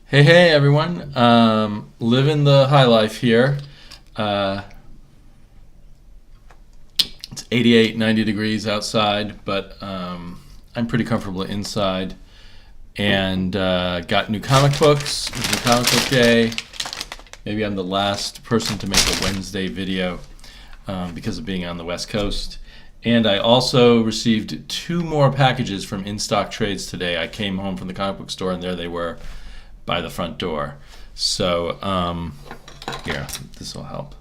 Hey everyone. Living the high life here. Uh, it's 88, 90 degrees outside, but I'm pretty comfortable inside. And got new comic books. It was a comic book day. Maybe I'm the last person to make a Wednesday video because of being on the West Coast. And I also received two more packages from Instock Trades today. I came home from the comic book store and there they were by the front door. So here, this will help.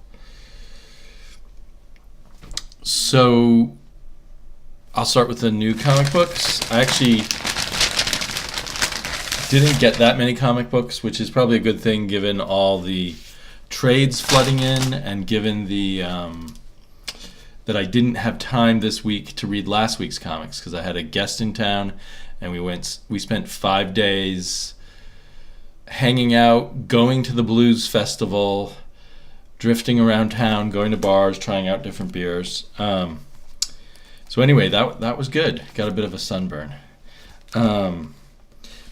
So I'll start with the new comic books. I actually didn't get that many comic books, which is probably a good thing given all the trades flooding in and given the that I didn't have time this week to read last week's comics because I had a guest in town and we spent 5 days hanging out, going to the blues festival, drifting around town, going to bars, trying out different beers. So anyway, that was good. Got a bit of a sunburn. But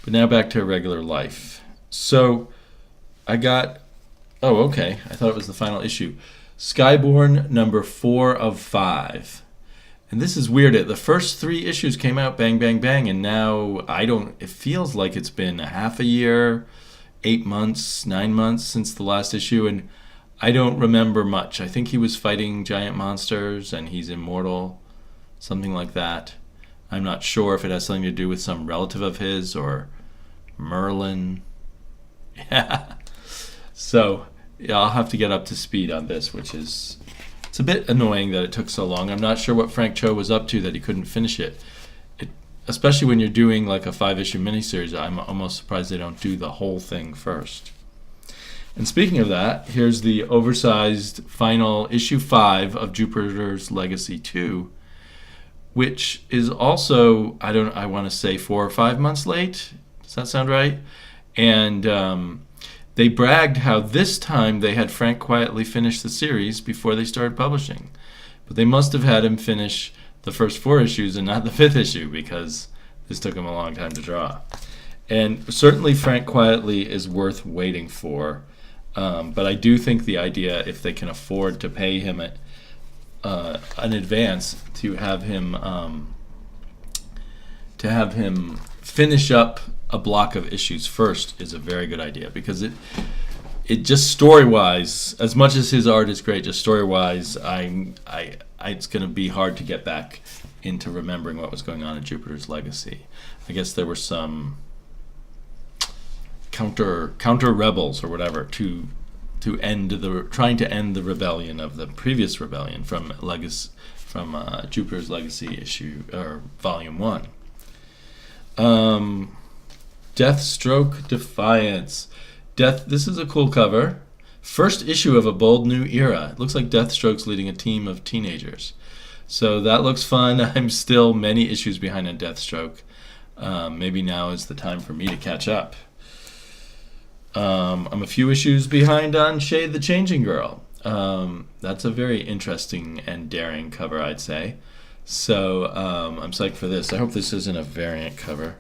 now back to regular life. So I got, oh, okay. I thought it was the final issue. Skyborn number 4 of 5. And this is weird. The first 3 issues came out bang, bang, bang. And now it feels like it's been a half a year, 8 months, 9 months since the last issue. And I don't remember much. I think he was fighting giant monsters and he's immortal, something like that. I'm not sure if it has something to do with some relative of his or Merlin. Yeah. So yeah, I'll have to get up to speed on this, it's a bit annoying that it took so long. I'm not sure what Frank Cho was up to that he couldn't finish it. Especially when you're doing like a 5-issue miniseries, I'm almost surprised they don't do the whole thing first. And speaking of that, here's the oversized final issue 5 of Jupiter's Legacy 2, which is also, I want to say 4 or 5 months late. Does that sound right? And they bragged how this time they had Frank quietly finish the series before they started publishing. But they must have had him finish the first 4 issues and not the 5th issue because this took him a long time to draw. And certainly Frank quietly is worth waiting for. But I do think the idea, if they can afford to pay him an advance to have him finish up a block of issues first is a very good idea because it just story-wise, as much as his art is great, just story-wise, it's going to be hard to get back into remembering what was going on in Jupiter's Legacy. I guess there were some counter rebels or whatever to trying to end the rebellion of the previous rebellion from Jupiter's Legacy issue or volume 1. Deathstroke Defiance. This is a cool cover. First issue of a bold new era. It looks like Deathstroke's leading a team of teenagers. So that looks fun. I'm still many issues behind on Deathstroke. Maybe now is the time for me to catch up. I'm a few issues behind on Shade the Changing Girl. That's a very interesting and daring cover, I'd say. So I'm psyched for this. I hope this isn't a variant cover.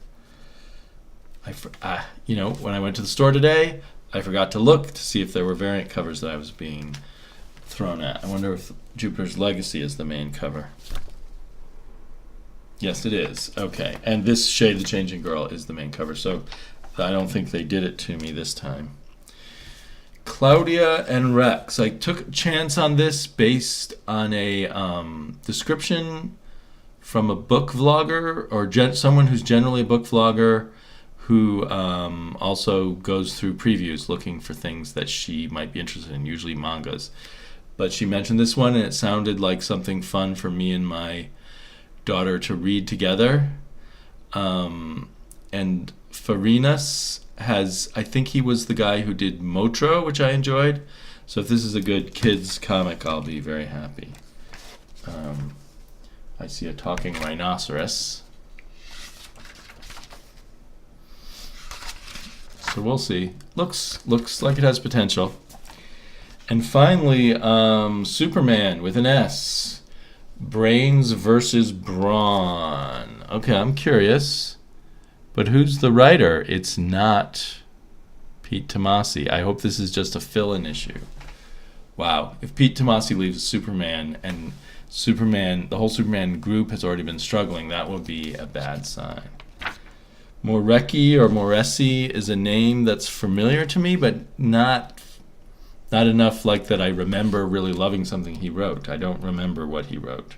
When I went to the store today, I forgot to look to see if there were variant covers that I was being thrown at. I wonder if Jupiter's Legacy is the main cover. Yes, it is. Okay. And this Shade the Changing Girl is the main cover. So I don't think they did it to me this time. Claudia and Rex. I took a chance on this based on a description from a book vlogger or someone who's generally a book vlogger who also goes through previews looking for things that she might be interested in, usually mangas. But she mentioned this one and it sounded like something fun for me and my daughter to read together. And Farinas I think he was the guy who did Motro, which I enjoyed. So if this is a good kids comic, I'll be very happy. I see a talking rhinoceros. So we'll see. Looks like it has potential. And finally, Superman with an S. Brains versus Brawn. Okay, I'm curious. But who's the writer? It's not Pete Tomasi. I hope this is just a fill-in issue. Wow. If Pete Tomasi leaves Superman and the whole Superman group has already been struggling, that would be a bad sign. Morecki or Moresi is a name that's familiar to me, but not enough like that I remember really loving something he wrote. I don't remember what he wrote.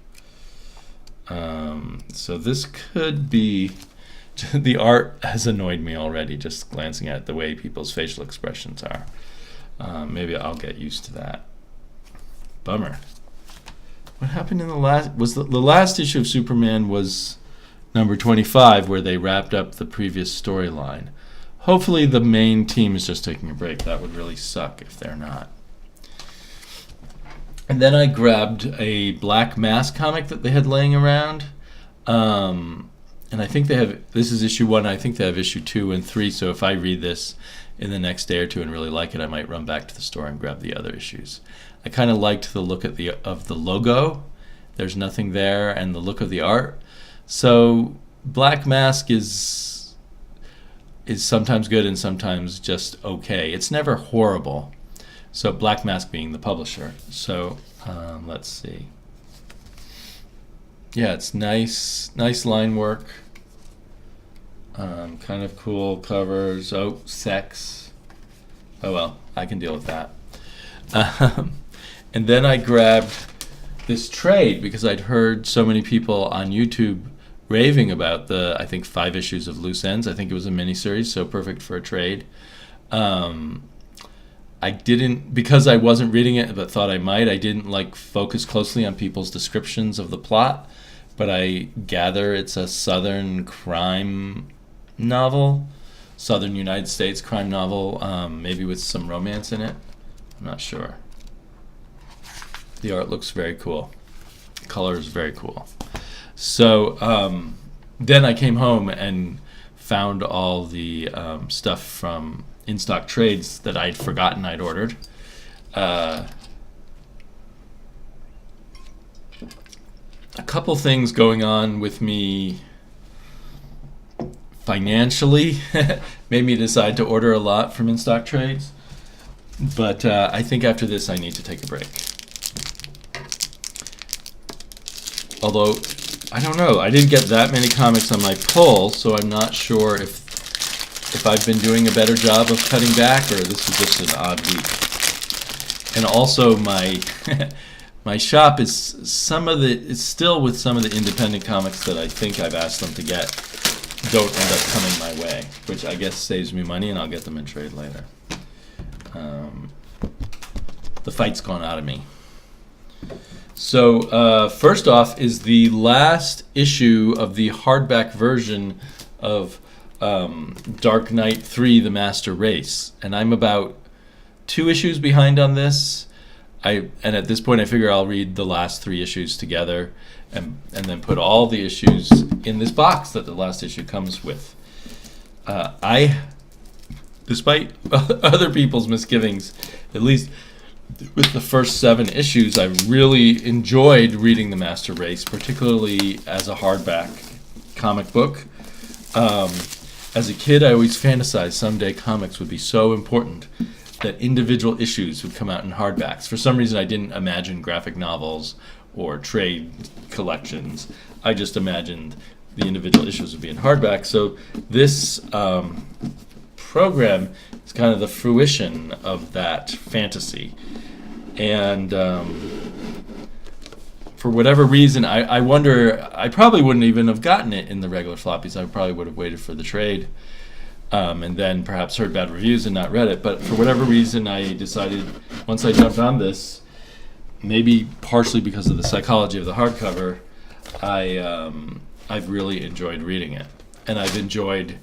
So this could be... The art has annoyed me already, just glancing at the way people's facial expressions are. Maybe I'll get used to that. Bummer. What happened in the last issue of Superman was number 25, where they wrapped up the previous storyline. Hopefully the main team is just taking a break. That would really suck if they're not. And then I grabbed a Black Mask comic that they had laying around. And I think they have, this is issue 1, I think they have issue 2 and 3, so if I read this in the next day or two and really like it, I might run back to the store and grab the other issues. I kind of liked the look of the logo. There's nothing there, and the look of the art. So Black Mask is sometimes good and sometimes just okay. It's never horrible. So Black Mask being the publisher. So let's see. Yeah, it's nice line work. Kind of cool covers. Oh, sex. Oh well, I can deal with that. And then I grabbed this trade because I'd heard so many people on YouTube raving about the, I think, 5 issues of Loose Ends. I think it was a miniseries, so perfect for a trade. I didn't, because I wasn't reading it but thought I might, I didn't focus closely on people's descriptions of the plot, but I gather it's a Southern crime novel, Southern United States crime novel, maybe with some romance in it. I'm not sure. The art looks very cool. The color is very cool. So then I came home and found all the stuff from Instock trades that I'd forgotten I'd ordered. A couple things going on with me financially made me decide to order a lot from Instock trades. But I think after this I need to take a break. Although, I don't know, I didn't get that many comics on my pull, so I'm not sure if I've been doing a better job of cutting back or this is just an odd week. And also my my shop is still with some of the independent comics that I think I've asked them to get don't end up coming my way, which I guess saves me money and I'll get them in trade later. The fight's gone out of me. So first off is the last issue of the hardback version of Dark Knight 3, The Master Race. And I'm about 2 issues behind on this. And at this point I figure I'll read the last 3 issues together and then put all the issues in this box that the last issue comes with. Despite other people's misgivings, at least with the first 7 issues, I really enjoyed reading The Master Race, particularly as a hardback comic book. As a kid, I always fantasized someday comics would be so important that individual issues would come out in hardbacks. For some reason, I didn't imagine graphic novels or trade collections. I just imagined the individual issues would be in hardback. So this program is kind of the fruition of that fantasy. And for whatever reason, I wonder, I probably wouldn't even have gotten it in the regular floppies. I probably would have waited for the trade and then perhaps heard bad reviews and not read it. But for whatever reason, I decided once I jumped on this, maybe partially because of the psychology of the hardcover, I've really enjoyed reading it. And I've enjoyed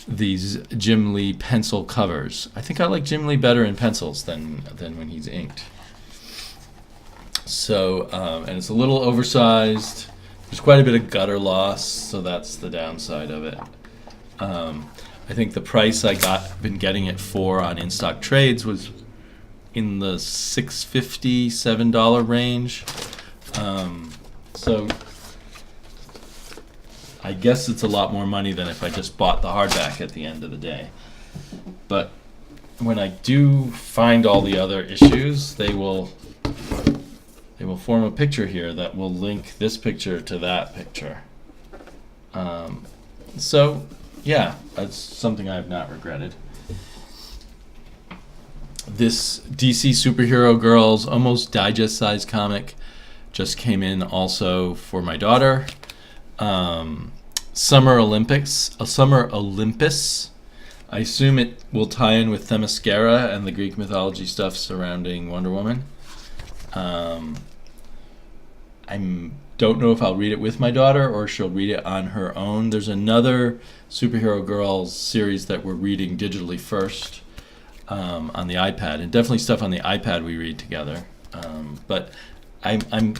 these Jim Lee pencil covers. I think I like Jim Lee better in pencils than when he's inked. So, and it's a little oversized. There's quite a bit of gutter loss, so that's the downside of it. I think the price been getting it for on Instock trades was in the $6.50, $7 range. So I guess it's a lot more money than if I just bought the hardback at the end of the day. But when I do find all the other issues, they will form a picture here that will link this picture to that picture. So yeah, that's something I have not regretted. This DC Superhero Girls almost digest size comic just came in also for my daughter. Summer Olympus. I assume it will tie in with Themyscira and the Greek mythology stuff surrounding Wonder Woman. I don't know if I'll read it with my daughter or she'll read it on her own. There's another Superhero Girls series that we're reading digitally first on the iPad, and definitely stuff on the iPad we read together. But I'm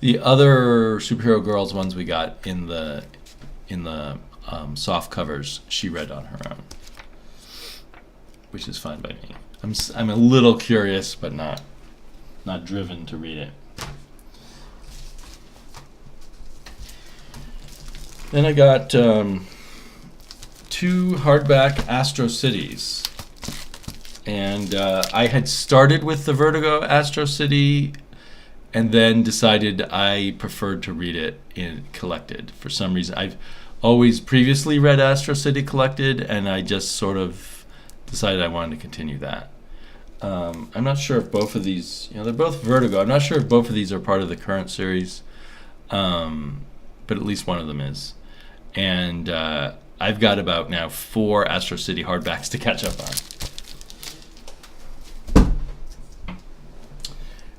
the other Superhero Girls ones we got in the soft covers she read on her own, which is fine by me. I'm a little curious, but not driven to read it. Then I got 2 hardback Astro Cities, and I had started with the Vertigo Astro City, and then decided I preferred to read it in collected. For some reason, I've always previously read Astro City collected, and I just sort of decided I wanted to continue that. I'm not sure if both of these, they're both Vertigo. I'm not sure if both of these are part of the current series, but at least one of them is. And I've got about now 4 Astro City hardbacks to catch up on.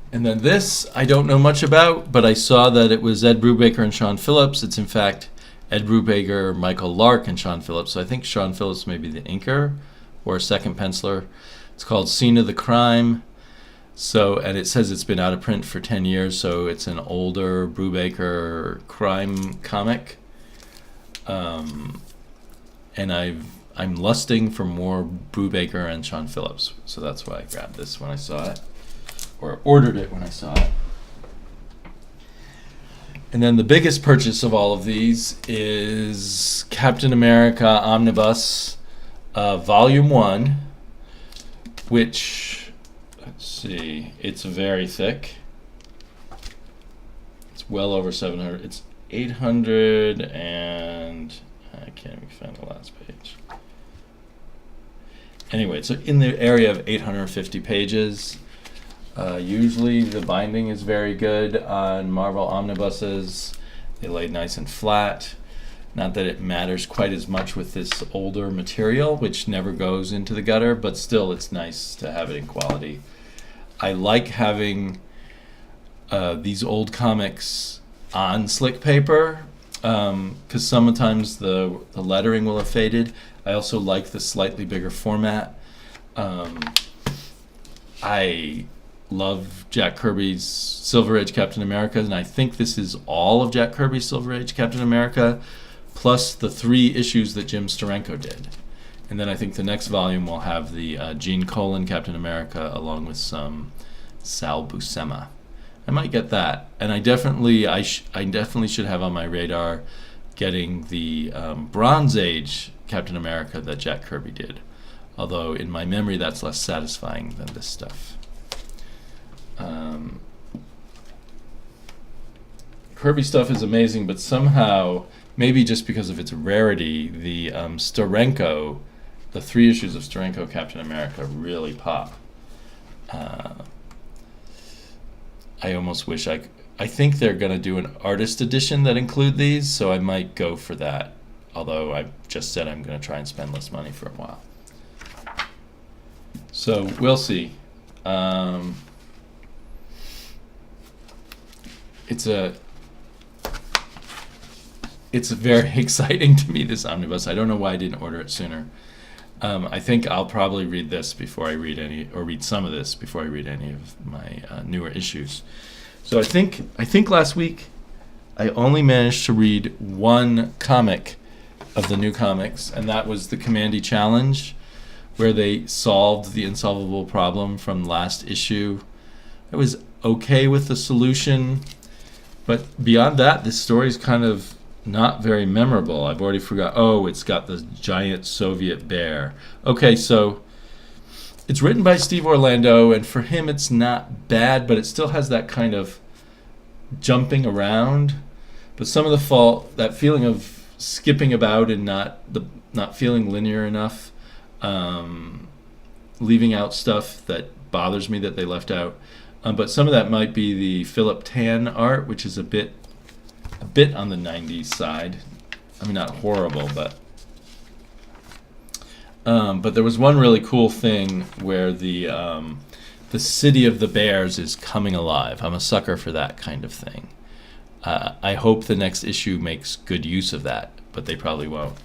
And then this, I don't know much about, but I saw that it was Ed Brubaker and Sean Phillips. It's in fact Ed Brubaker, Michael Lark, and Sean Phillips. So I think Sean Phillips may be the inker or a second penciler. It's called Scene of the Crime. So, and it says it's been out of print for 10 years, so it's an older Brubaker crime comic. And I'm lusting for more Brubaker and Sean Phillips, so that's why I grabbed this when I saw it, or ordered it when I saw it. And then the biggest purchase of all of these is Captain America Omnibus Volume 1, which, let's see, it's very thick. It's well over 700. It's 800 and I can't even find the last page. Anyway, so in the area of 850 pages. Usually the binding is very good on Marvel omnibuses. They lay nice and flat. Not that it matters quite as much with this older material, which never goes into the gutter, but still it's nice to have it in quality. I like having these old comics on slick paper, because sometimes the lettering will have faded. I also like the slightly bigger format. I love Jack Kirby's Silver Age Captain America, and I think this is all of Jack Kirby's Silver Age Captain America, plus the 3 issues that Jim Steranko did. And then I think the next volume will have the Gene Colan Captain America along with some Sal Buscema. I might get that, and I definitely should have on my radar getting the Bronze Age Captain America that Jack Kirby did. Although in my memory that's less satisfying than this stuff. Kirby stuff is amazing, but somehow, maybe just because of its rarity, the Steranko, the 3 issues of Steranko Captain America really pop. I almost wish I think they're going to do an artist edition that include these, so I might go for that. Although I've just said I'm going to try and spend less money for a while. So we'll see. It's very exciting to me, this omnibus. I don't know why I didn't order it sooner. I think I'll probably read this before I read read some of this before I read any of my newer issues. So I think last week I only managed to read 1 comic of the new comics, and that was the Commandy Challenge, where they solved the insolvable problem from last issue. I was okay with the solution, but beyond that, this story's kind of not very memorable. I've already forgot. Oh, it's got the giant Soviet bear. Okay, so it's written by Steve Orlando, and for him it's not bad, but it still has that kind of jumping around. But some of the fault, that feeling of skipping about and not feeling linear enough, leaving out stuff that bothers me that they left out. But some of that might be the Philip Tan art, which is a bit on the 90s side. I mean, not horrible, but there was one really cool thing where the city of the bears is coming alive. I'm a sucker for that kind of thing. I hope the next issue makes good use of that, but they probably won't.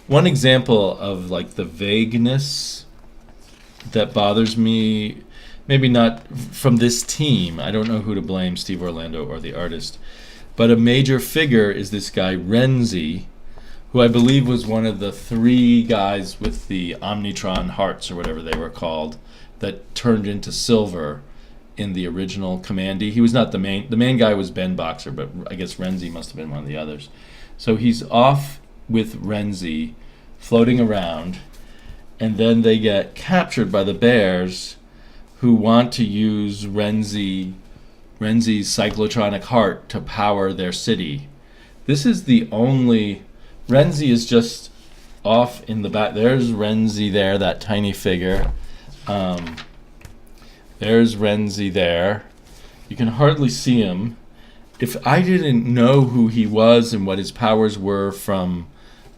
One example of like the vagueness that bothers me, maybe not from this team, I don't know who to blame, Steve Orlando or the artist, but a major figure is this guy Renzi, who I believe was one of the 3 guys with the Omnitron hearts or whatever they were called that turned into silver in the original Commandy. He was not the main. The main guy was Ben Boxer, but I guess Renzi must have been one of the others. So he's off with Renzi, floating around, and then they get captured by the bears, who want to use Renzi's cyclotronic heart to power their city. This is the only... Renzi is just off in the back. There's Renzi there, that tiny figure. There's Renzi there. You can hardly see him. If I didn't know who he was and what his powers were from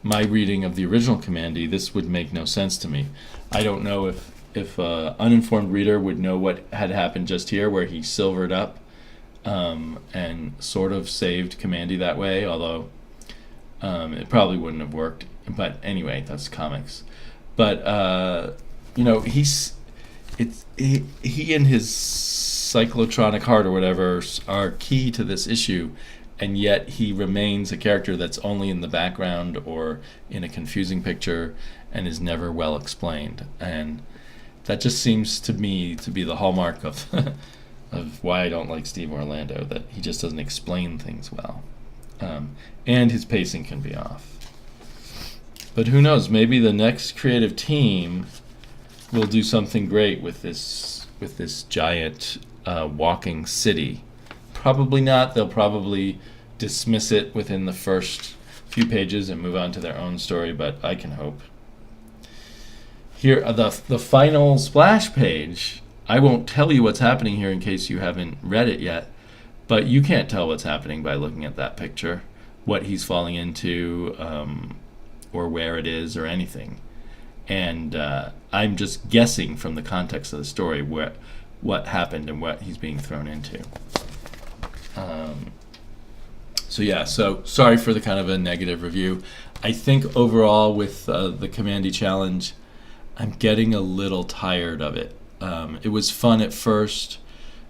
my reading of the original Commandy, this would make no sense to me. I don't know if an uninformed reader would know what had happened just here, where he silvered up and sort of saved Commandy that way, although it probably wouldn't have worked. But anyway, that's comics. But he and his cyclotronic heart or whatever are key to this issue, and yet he remains a character that's only in the background or in a confusing picture and is never well explained. And that just seems to me to be the hallmark of of why I don't like Steve Orlando, that he just doesn't explain things well. And his pacing can be off. But who knows, maybe the next creative team will do something great with this giant walking city. Probably not. They'll probably dismiss it within the first few pages and move on to their own story, but I can hope. Here, the final splash page, I won't tell you what's happening here in case you haven't read it yet, but you can't tell what's happening by looking at that picture, what he's falling into, or where it is, or anything. And I'm just guessing from the context of the story what happened and what he's being thrown into. So sorry for the kind of a negative review. I think overall with the Commandy Challenge, I'm getting a little tired of it. It was fun at first.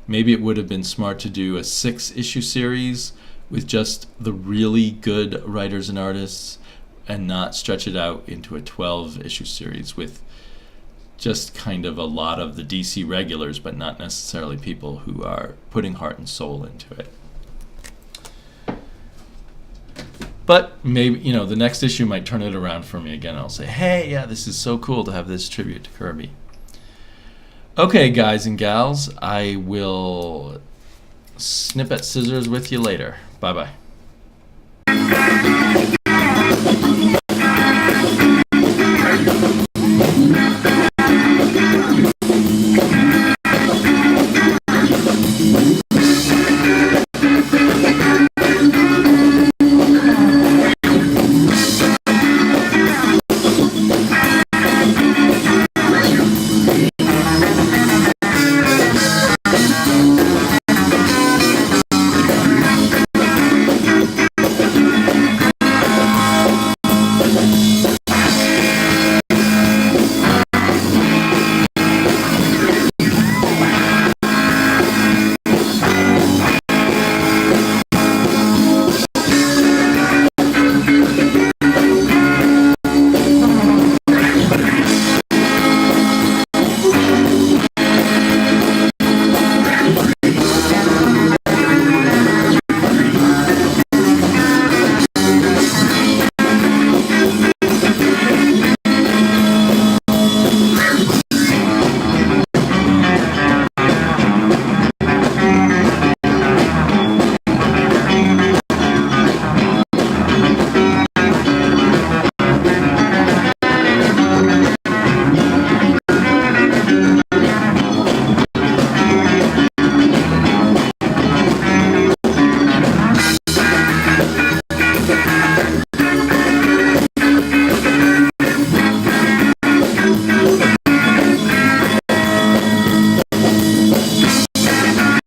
Maybe it would have been smart to do a 6-issue series with just the really good writers and artists, and not stretch it out into a 12-issue series with just kind of a lot of the DC regulars, but not necessarily people who are putting heart and soul into it. But maybe, the next issue might turn it around for me again. I'll say, hey, yeah, this is so cool to have this tribute to Kirby. Okay, guys and gals, I will snip at scissors with you later. Bye-bye.